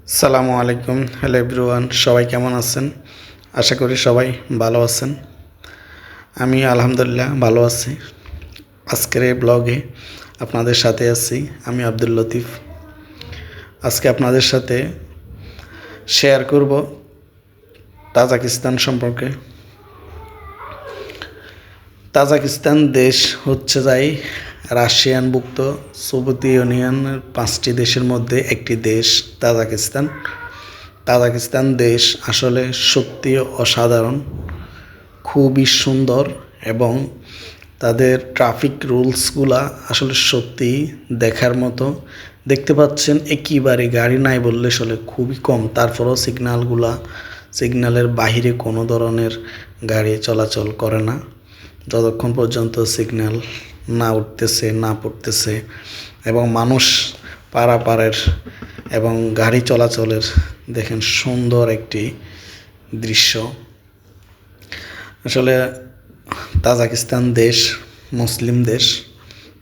সালামু আলাইকুম, hello everyone, সবাই কেমন আছেন? আশা করি সবাই ভালো আছেন। আমি আলহামদুলিল্লাহ ভালো আছি। আজকের এই ব্লগে আপনাদের সাথে আছি আমি আব্দুল লতিফ। আজকে আপনাদের সাথে শেয়ার করব তাজিকিস্তান সম্পর্কে। তাজিকিস্তান দেশ হচ্ছে রাশিয়ানভুক্ত সোভিয়েত ইউনিয়নের 5টি দেশের মধ্যে একটি দেশ তাজিকিস্তান। তাজিকিস্তান দেশ আসলে সত্যি অসাধারণ, খুবই সুন্দর এবং তাদের ট্রাফিক রুলসগুলা আসলে সত্যিই দেখার মতো। দেখতে পাচ্ছেন একেবারে গাড়ি নাই বললে চলে, খুবই কম। তারপরেও সিগন্যালের বাহিরে কোনো ধরনের গাড়ি চলাচল করে না যতক্ষণ পর্যন্ত সিগন্যাল না উঠতেছে না পড়তেছে, এবং মানুষ পারাপারের এবং গাড়ি চলাচলের দেখেন সুন্দর একটি দৃশ্য। আসলে তাজিকিস্তান দেশ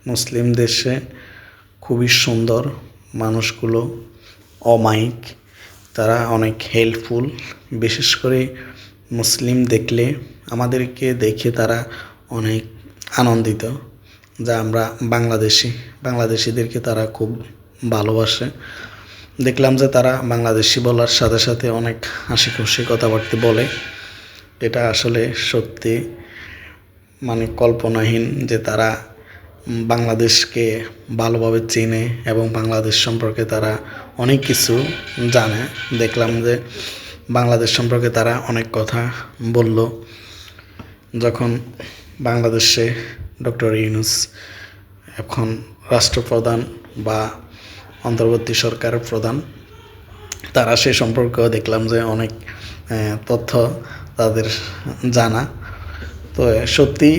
মুসলিম দেশে খুবই সুন্দর। মানুষগুলো অমায়িক, তারা অনেক হেল্পফুল। বিশেষ করে মুসলিম দেখলে আমাদেরকে দেখে তারা অনেক আনন্দিত, যা আমরা বাংলাদেশিদেরকে তারা খুব ভালোবাসে। দেখলাম যে তারা বাংলাদেশি বলার সাথে সাথে অনেক হাসি খুশি কথাবার্তা বলে। এটা আসলে সত্যি কল্পনাহীন যে তারা বাংলাদেশকে ভালোভাবে চেনে এবং বাংলাদেশ সম্পর্কে তারা অনেক কিছু জানে। দেখলাম যে বাংলাদেশ সম্পর্কে তারা অনেক কথা বলল। যখন বাংলাদেশে ডক্টর ইউনূস এখন রাষ্ট্রপ্রধান বা অন্তর্বর্তী সরকারের প্রধান, তারা সে সম্পর্কেও দেখলাম যে অনেক তথ্য তাদের জানা। তো সত্যি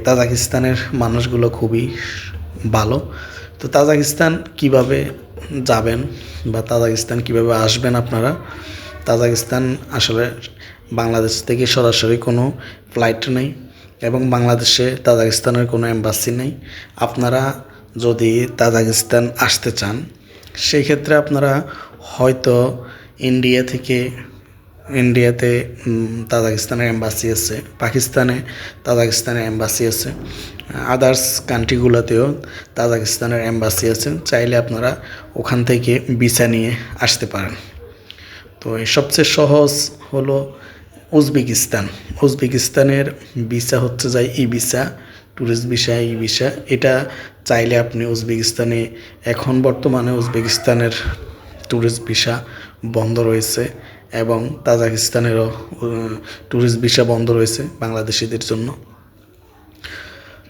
তাজিকিস্তানের মানুষগুলো খুবই ভালো। তো তাজিকিস্তান কিভাবে যাবেন বা তাজিকিস্তান কিভাবে আসবেন আপনারা? তাজিকিস্তান আসলে বাংলাদেশ থেকে সরাসরি কোনো ফ্লাইট নেই এবং বাংলাদেশে তাজিকিস্তানের কোনো এম্বাসি নেই। আপনারা যদি তাজিকিস্তান আসতে চান, সেই ক্ষেত্রে আপনারা হয়তো ইন্ডিয়াতে তাজিকিস্তানের এম্বাসি আছে, পাকিস্তানে তাজিকিস্তানের এম্বাসি আছে, আদার্স কান্ট্রিগুলোতেও তাজিকিস্তানের এম্বাসি আছে। চাইলে আপনারা ওখান থেকে ভিসা নিয়ে আসতে পারেন। তো সবচেয়ে সহজ হলো উজবেকিস্তানের ভিসা হচ্ছে ই ভিসা, ট্যুরিস্ট ভিসা, ই ভিসা। এটা চাইলে আপনি উজবেকিস্তানে, এখন বর্তমানে উজবেকিস্তানের ট্যুরিস্ট ভিসা বন্ধ রয়েছে এবং তাজিকিস্তানেরও ট্যুরিস্ট ভিসা বন্ধ রয়েছে বাংলাদেশিদের জন্য।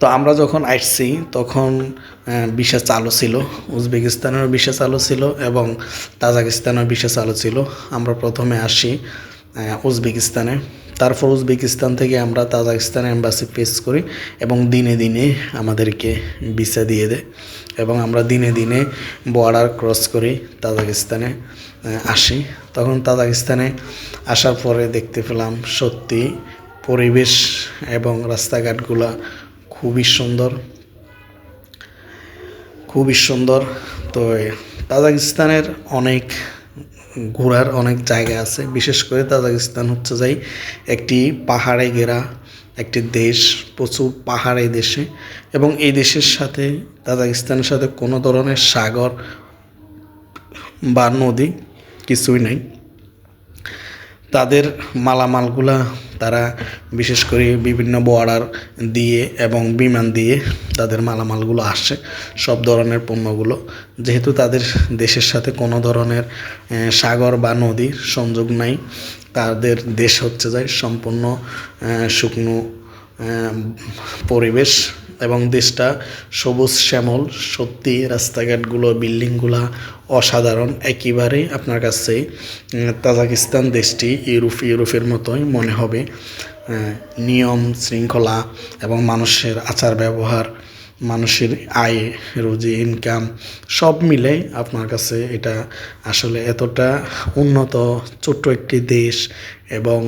তো আমরা যখন আসছি তখন ভিসা চালু ছিল, উজবেকিস্তানেরও ভিসা চালু ছিল এবং তাজিকিস্তানেরও ভিসা চালু ছিল। আমরা প্রথমে আসি উজবেকিস্তানে, তারপর উজবেকিস্তান থেকে আমরা তাজিকিস্তান এম্বাসি ফেস করি এবং দিনে দিনে আমাদেরকে ভিসা দিয়ে দেয় এবং আমরা দিনে দিনে বর্ডার ক্রস করি তাজিকিস্তানে আসি। তখন তাজিকিস্তানে আসার পরে দেখতে পেলাম সত্যি পরিবেশ এবং রাস্তাঘাটগুলা খুবই সুন্দর। তো তাজিকিস্তানের ঘোরার অনেক জায়গা আছে। বিশেষ করে তাজিকিস্তান হচ্ছে একটি পাহাড়ে ঘেরা একটি দেশ, প্রচুর পাহাড় দেশে, এবং এই দেশের সাথে তাজিকিস্তানের সাথে কোনো ধরনের সাগর বা নদী কিছুই নেই। তাদের মালামালগুলা তারা বিশেষ করে বিভিন্ন বর্ডার দিয়ে এবং বিমান দিয়ে তাদের মালামালগুলো আসে, সব ধরনের পণ্যগুলো। যেহেতু তাদের দেশের সাথে কোনো ধরনের সাগর বা নদীর সংযোগ নাই, তাদের দেশ হচ্ছে সম্পূর্ণ শুকনো পরিবেশ এবং দেশটা সবুজ শ্যামল। সত্যি রাস্তাঘাটগুলো, বিল্ডিংগুলা অসাধারণ। একেবারেই আপনার কাছে তাজিকিস্তান দেশটি ইউরোপের মতোই মনে হবে। নিয়ম শৃঙ্খলা এবং মানুষের আচার ব্যবহার, মানুষের আয় রুজি ইনকাম সব মিলে আপনার কাছে এটা আসলে এতটা উন্নত ছোট্ট একটি দেশ এবং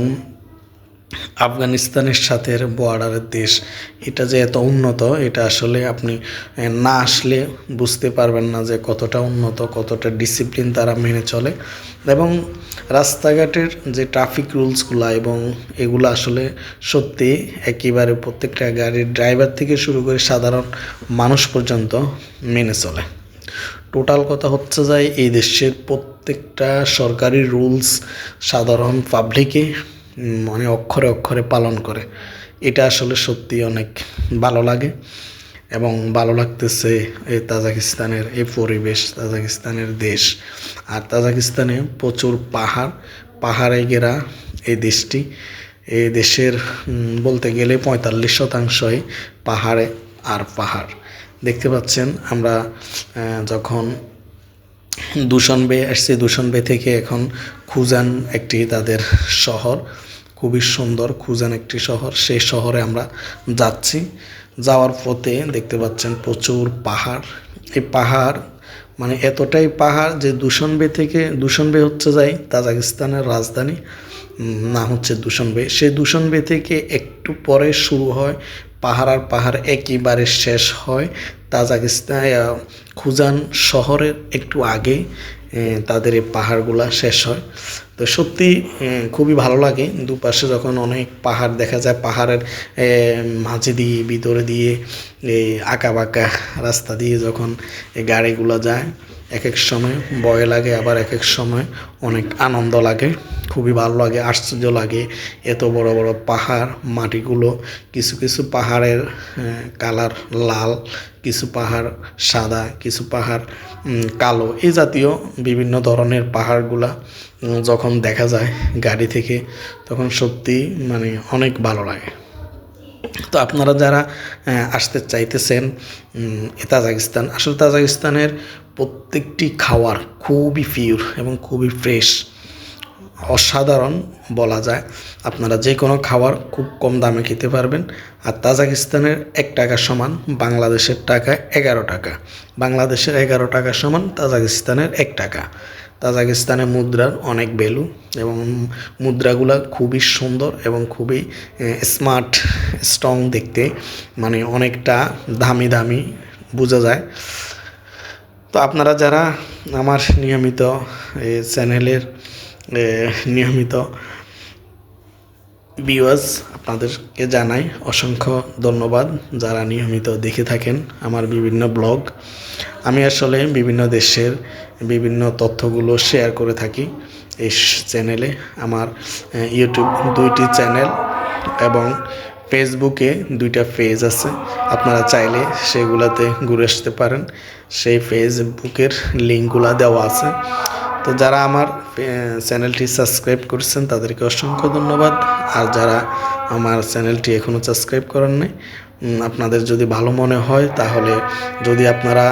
আফগানিস্তানের সাথে বর্ডারের দেশ। এটা যে এত উন্নত, এটা আসলে আপনি না আসলে বুঝতে পারবেন না যে কতটা উন্নত, কতটা ডিসিপ্লিন তারা মেনে চলে। এবং রাস্তাঘাটের যে ট্রাফিক রুলসগুলো এবং এগুলো আসলে সত্যি একেবারে প্রত্যেকটা গাড়ির ড্রাইভার থেকে শুরু করে সাধারণ মানুষ পর্যন্ত মেনে চলে। টোটাল কথা হচ্ছে যে এই দেশের প্রত্যেকটা সরকারি রুলস সাধারণ পাবলিকে মানে অক্ষরে অক্ষরে পালন করে। এটা আসলে সত্যি অনেক ভালো লাগে এবং ভালো লাগতেছে এই তাজিকিস্তানের এই পরিবেশ, তাজিকিস্তানের দেশ। আর তাজিকিস্তানে প্রচুর পাহাড়ে ঘেরা এই দেশটি। এই দেশের বলতে গেলে 45% পাহাড়ে আর পাহাড়। দেখতে পাচ্ছেন আমরা যখন দুশানবে আসছে, দুশানবে থেকে এখন খুজান একটি তাদের শহর, খুবই সুন্দর খুজান একটি শহর। সেই শহরে আমরা যাচ্ছি। যাওয়ার পথে দেখতে পাচ্ছেন প্রচুর পাহাড়। এই পাহাড় মানে এতটাই পাহাড় যে দুশানবে হচ্ছে যাই তাজিকিস্তানের রাজধানী, নাম হচ্ছে দুশানবে। সেই দুশানবে থেকে একটু পরে শুরু হয় পাহাড়, আর পাহাড় একেবারে শেষ হয় তাজিকিস্তান খুজান শহরের একটু আগে তাদের এই পাহাড়গুলা শেষ হয়। তো সত্যি খুবই ভালো লাগে। দুপাশে যখন অনেক পাহাড় দেখা যায়, পাহাড়ের মাঝে দিয়ে ভিতরে দিয়ে এই আঁকা বাঁকা রাস্তা দিয়ে যখন এই গাড়িগুলো যায়, এক এক সময় ভয় লাগে, আবার এক এক সময় অনেক আনন্দ লাগে, খুবই ভালো লাগে, আশ্চর্য লাগে। এত বড় বড় পাহাড়, মাটিগুলো কিছু কিছু পাহাড়ের কালার লাল, কিছু পাহাড় সাদা, কিছু পাহাড় কালো। এই জাতীয় বিভিন্ন ধরনের পাহাড়গুলা যখন দেখা যায় গাড়ি থেকে, তখন সত্যি মানে অনেক ভালো লাগে। তো আপনারা যারা আসতে চাইতেছেন তাজিকিস্তান, আসলে তাজিকিস্তানের প্রত্যেকটি খাবার খুবই পিওর এবং খুবই ফ্রেশ, অসাধারণ বলা যায়। আপনারা যে কোনো খাবার খুব কম দামে খেতে পারবেন। আর তাজিকিস্তানের 1 টাকা সমান বাংলাদেশের টাকা 11 টাকা, বাংলাদেশের 11 টাকা সমান তাজিকিস্তানের 1 টাকা। তাজিকিস্তানের মুদ্রার অনেক ভ্যালু এবং মুদ্রাগুলা খুবই সুন্দর এবং খুবই স্মার্ট, স্ট্রং দেখতে, মানে অনেকটা দামি দামি বোঝা যায়। তো আপনারা যারা আমার নিয়মিত চ্যানেলের নিয়মিত ভিউয়ার্স, আপনাদেরকে জানাই অসংখ্য ধন্যবাদ যারা নিয়মিত দেখে থাকেন আমার বিভিন্ন ব্লগ। আমি আসলে বিভিন্ন দেশের বিভিন্ন তথ্যগুলো শেয়ার করে থাকি এই চ্যানেলে। আমার ইউটিউব 2টি চ্যানেল এবং ফেসবুকে 2টা পেজ আছে, আপনারা চাইলে সেগুলোতে ঘুরে আসতে পারেন। সেই ফেসবুকের লিঙ্কগুলো দেওয়া আছে। তো যারা আমার চ্যানেলটি সাবস্ক্রাইব করছেন তাদেরকে অসংখ্য ধন্যবাদ। আর যারা আমার চ্যানেলটি এখনও সাবস্ক্রাইব করেন নাই, আপনাদের যদি ভালো মনে হয়, তাহলে যদি আপনারা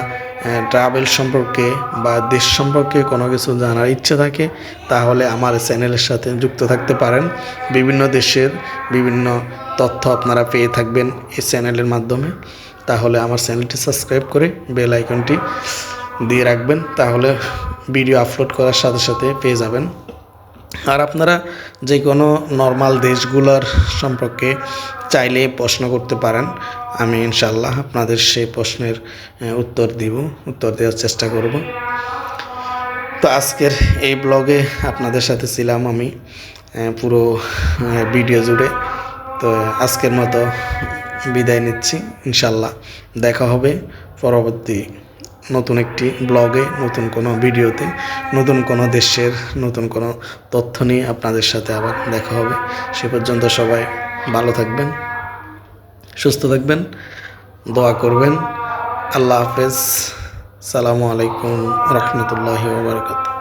ট্রাভেল সম্পর্কে বা দেশ সম্পর্কে কোনো কিছু জানার ইচ্ছা থাকে, তাহলে আমার চ্যানেলের সাথে যুক্ত থাকতে পারেন। বিভিন্ন দেশের বিভিন্ন তথ্য আপনারা পেয়ে থাকবেন এই চ্যানেলের মাধ্যমে। তাহলে আমার চ্যানেলটি সাবস্ক্রাইব করে বেল আইকনটি দিয়ে রাখবেন, তাহলে ভিডিও আপলোড করার সাথে সাথে পেয়ে যাবেন। আর আপনারা যে কোনো নর্মাল দেশগুলোর সম্পর্কে চাইলে প্রশ্ন করতে পারেন, আমি ইনশাল্লাহ আপনাদের সেই প্রশ্নের উত্তর দেওয়ার চেষ্টা করব। তো আজকের এই ব্লগে আপনাদের সাথে ছিলাম আমি পুরো ভিডিও জুড়ে। তো আজকের মতো বিদায় নিচ্ছি, ইনশাল্লাহ দেখা হবে পরবর্তী নতুন একটি ব্লগে, নতুন কোনো ভিডিওতে, নতুন কোনো দেশের নতুন কোনো তথ্য নিয়ে আপনাদের সাথে আবার দেখা হবে। সে পর্যন্ত সবাই ভালো থাকবেন, সুস্থ থাকবেন, দোয়া করবেন। আল্লাহ হাফেজ। সালামু আলাইকুম রহমতুল্লাহি ওয়া বারাকাতুহু।